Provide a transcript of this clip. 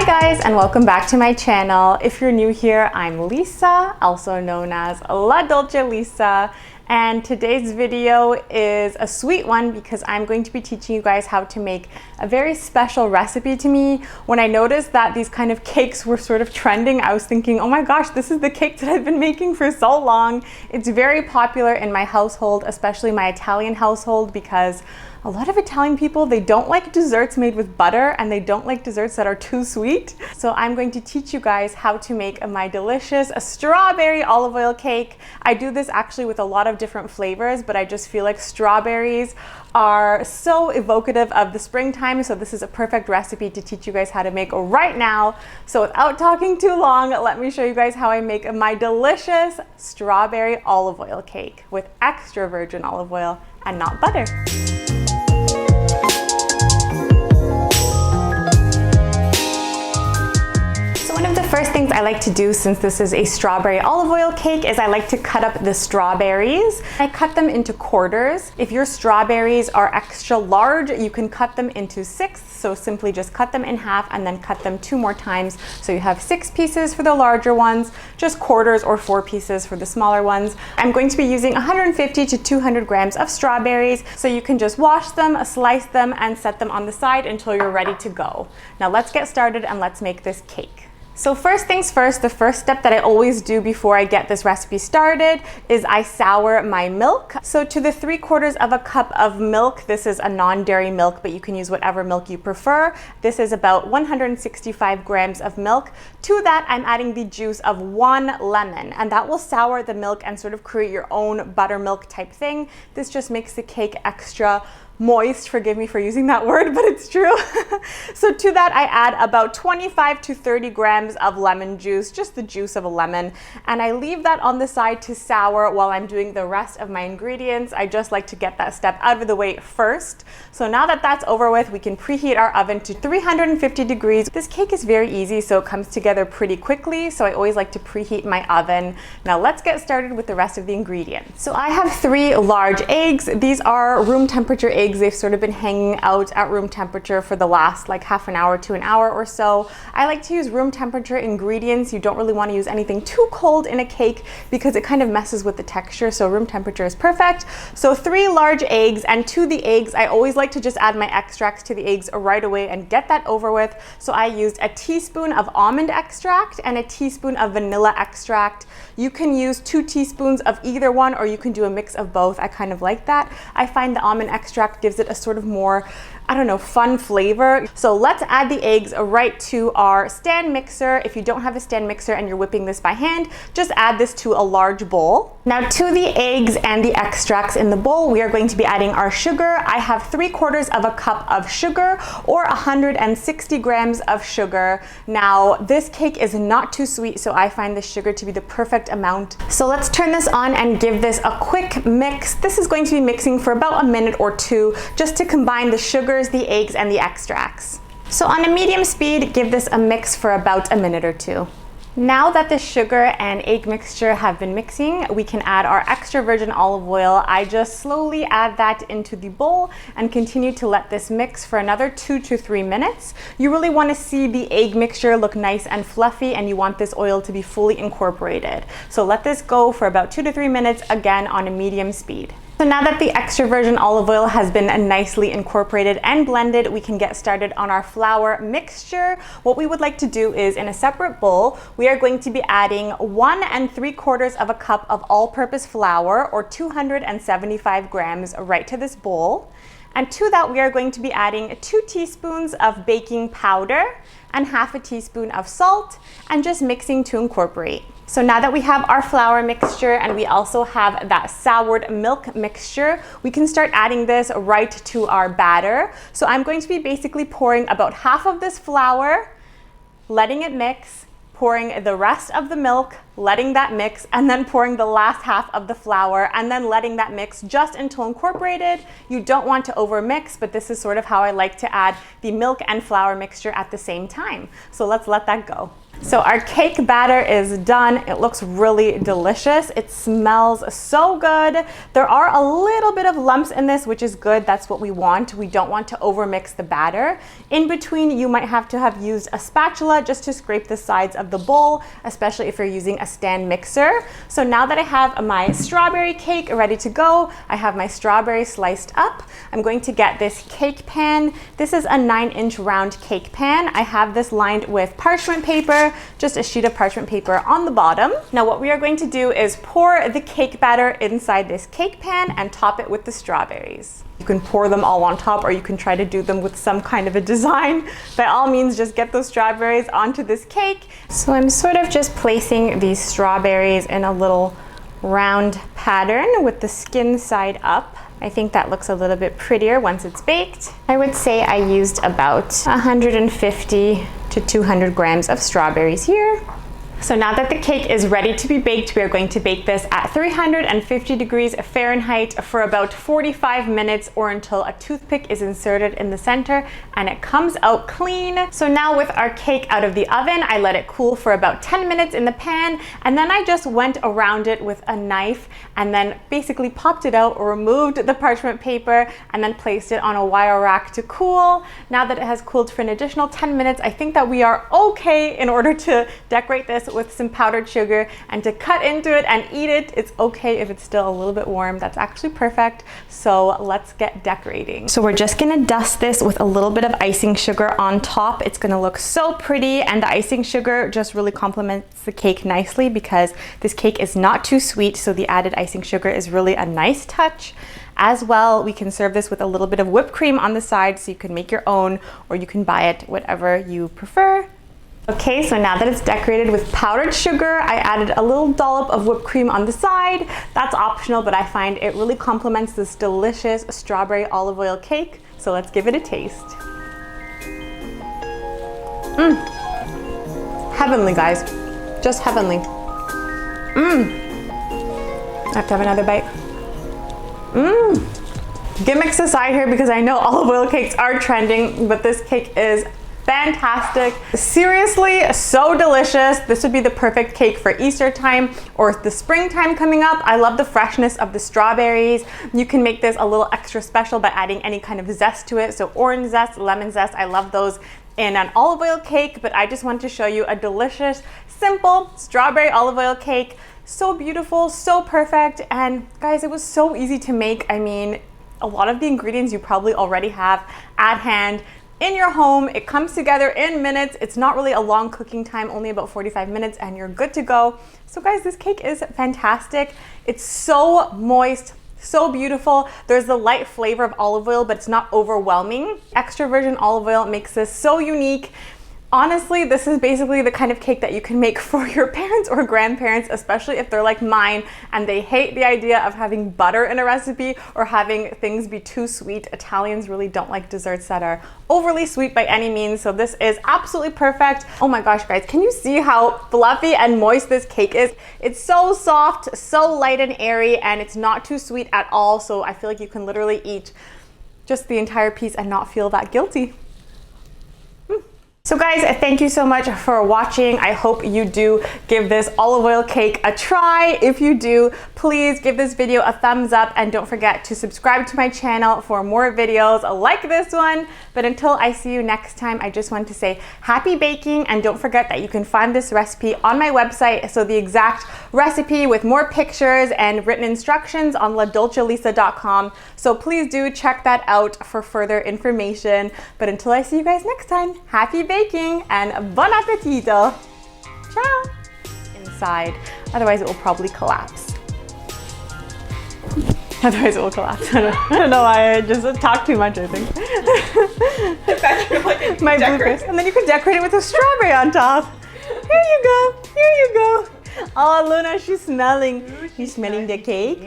Hi guys, and welcome back to my channel. If you're new here, I'm Lisa, also known as ladolcelisa, and today's video is a sweet one because I'm going to be teaching you guys how to make a very special recipe to me. When I noticed that these kind of cakes were sort of trending, I was thinking, oh my gosh, this is the cake that I've been making for so long. It's very popular in my household, especially my Italian household, because a lot of Italian people, they don't like desserts made with butter and they don't like desserts that are too sweet. So I'm going to teach you guys how to make my delicious strawberry olive oil cake. I do this actually with a lot of different flavors, but I just feel like strawberries are so evocative of the springtime. So this is a perfect recipe to teach you guys how to make right now. So without talking too long, let me show you guys how I make my delicious strawberry olive oil cake with extra virgin olive oil and not butter. First things I like to do, since this is a strawberry olive oil cake, is I like to cut up the strawberries. I cut them into quarters. If your strawberries are extra large, you can cut them into sixths. So simply just cut them in half and then cut them 2 more times. So you have 6 pieces for the larger ones, just quarters, or 4 pieces for the smaller ones. I'm going to be using 150 to 200 grams of strawberries. So you can just wash them, slice them, and set them on the side until you're ready to go. Now let's get started and let's make this cake. So first things first, the first step that I always do before I get this recipe started is I sour my milk. So to the 3/4 of a cup of milk, this is a non-dairy milk, but you can use whatever milk you prefer. This is about 165 grams of milk. To that, I'm adding the juice of 1 lemon, and that will sour the milk and sort of create your own buttermilk type thing. This just makes the cake extra moist. Forgive me for using that word, but it's true. So to that, I add about 25 to 30 grams of lemon juice, just the juice of a lemon, and I leave that on the side to sour while I'm doing the rest of my ingredients. I just like to get that step out of the way first. So now that that's over with, we can preheat our oven to 350 degrees. This cake is very easy, so it comes together pretty quickly, so I always like to preheat my oven. Now let's get started with the rest of the ingredients. So I have 3 large eggs. These are room temperature eggs. They've sort of been hanging out at room temperature for the last like half an hour to an hour or so. I like to use room temperature ingredients. You don't really want to use anything too cold in a cake because it kind of messes with the texture, so room temperature is perfect. So 3 large eggs, and to the eggs, I always like to just add my extracts to the eggs right away and get that over with. So I used a teaspoon of almond extract and a teaspoon of vanilla extract. You can use 2 teaspoons of either one, or you can do a mix of both. I kind of like that. I find the almond extract gives it a sort of more, I don't know, fun flavor. So let's add the eggs right to our stand mixer. If you don't have a stand mixer and you're whipping this by hand, just add this to a large bowl. Now to the eggs and the extracts in the bowl, we are going to be adding our sugar. I have 3/4 of a cup of sugar, or 160 grams of sugar. Now this cake is not too sweet, so I find the sugar to be the perfect amount. So let's turn this on and give this a quick mix. This is going to be mixing for about a minute or 2, just to combine the sugars, the eggs, and the extracts. So on a medium speed, give this a mix for about a minute or 2. Now that the sugar and egg mixture have been mixing, we can add our extra virgin olive oil. I just slowly add that into the bowl and continue to let this mix for another 2 to 3 minutes. You really want to see the egg mixture look nice and fluffy, and you want this oil to be fully incorporated. So let this go for about 2 to 3 minutes, again on a medium speed. So now that the extra virgin olive oil has been nicely incorporated and blended, we can get started on our flour mixture. What we would like to do is, in a separate bowl, we are going to be adding 1 3/4 of a cup of all-purpose flour, or 275 grams, right to this bowl. And to that, we are going to be adding 2 teaspoons of baking powder and 1/2 teaspoon of salt, and just mixing to incorporate. So now that we have our flour mixture and we also have that soured milk mixture, we can start adding this right to our batter. So I'm going to be basically pouring about half of this flour, letting it mix, pouring the rest of the milk, letting that mix, and then pouring the last half of the flour, and then letting that mix just until incorporated. You don't want to over mix, but this is sort of how I like to add the milk and flour mixture at the same time. So let's let that go. So our cake batter is done. It looks really delicious. It smells so good. There are a little bit of lumps in this, which is good. That's what we want. We don't want to overmix the batter. In between, you might have to have used a spatula just to scrape the sides of the bowl, especially if you're using a stand mixer. So now that I have my strawberry cake ready to go, I have my strawberries sliced up. I'm going to get this cake pan. This is a 9-inch round cake pan. I have this lined with parchment paper, just a sheet of parchment paper on the bottom. Now what we are going to do is pour the cake batter inside this cake pan and top it with the strawberries. You can pour them all on top, or you can try to do them with some kind of a design. By all means, just get those strawberries onto this cake. So I'm sort of just placing these strawberries in a little round pattern with the skin side up. I think that looks a little bit prettier once it's baked. I would say I used about 150 to 200 grams of strawberries here. So now that the cake is ready to be baked, we are going to bake this at 350 degrees Fahrenheit for about 45 minutes, or until a toothpick is inserted in the center and it comes out clean. So now with our cake out of the oven, I let it cool for about 10 minutes in the pan, and then I just went around it with a knife and then basically popped it out, or removed the parchment paper, and then placed it on a wire rack to cool. Now that it has cooled for an additional 10 minutes, I think that we are okay in order to decorate this with some powdered sugar and to cut into it and eat it. It's okay if it's still a little bit warm. That's actually perfect. So let's get decorating. So we're just gonna dust this with a little bit of icing sugar on top. It's gonna look so pretty, and the icing sugar just really complements the cake nicely because this cake is not too sweet, so the added icing sugar is really a nice touch. As well, we can serve this with a little bit of whipped cream on the side, so you can make your own, or you can buy it, whatever you prefer. Okay, so now that it's decorated with powdered sugar, I added a little dollop of whipped cream on the side. That's optional, but I find it really complements this delicious strawberry olive oil cake. So let's give it a taste. Heavenly, guys. Just heavenly. I have to have another bite. Gimmicks aside here, because I know olive oil cakes are trending, but this cake is fantastic. Seriously, so delicious. This would be the perfect cake for Easter time or the springtime coming up. I love the freshness of the strawberries. You can make this a little extra special by adding any kind of zest to it. So orange zest, lemon zest, I love those in an olive oil cake, but I just want to show you a delicious, simple strawberry olive oil cake. So beautiful, so perfect. And guys, it was so easy to make. I mean, a lot of the ingredients you probably already have at hand in your home. It comes together in minutes. It's not really a long cooking time, only about 45 minutes, and you're good to go. So guys, this cake is fantastic. It's so moist, so beautiful. There's the light flavor of olive oil, but it's not overwhelming. Extra virgin olive oil makes this so unique. Honestly, this is basically the kind of cake that you can make for your parents or grandparents, especially if they're like mine and they hate the idea of having butter in a recipe or having things be too sweet. Italians really don't like desserts that are overly sweet by any means, so this is absolutely perfect. Oh my gosh, guys, can you see how fluffy and moist this cake is? It's so soft, so light and airy, and it's not too sweet at all, so I feel like you can literally eat just the entire piece and not feel that guilty. So guys, thank you so much for watching. I hope you do give this olive oil cake a try. If you do, please give this video a thumbs up, and don't forget to subscribe to my channel for more videos like this one. But until I see you next time, I just want to say happy baking, and don't forget that you can find this recipe on my website. So the exact recipe with more pictures and written instructions on ladolcelisa.com. So please do check that out for further information. But until I see you guys next time, happy baking and bon appetito. Ciao. Inside, otherwise it will probably collapse. Otherwise it will collapse. I don't know why I just talked too much, I think. My bloopers. And then you can decorate it with a strawberry on top. Here you go. Here you go. Oh, Luna, she's smelling. She's smelling the cake.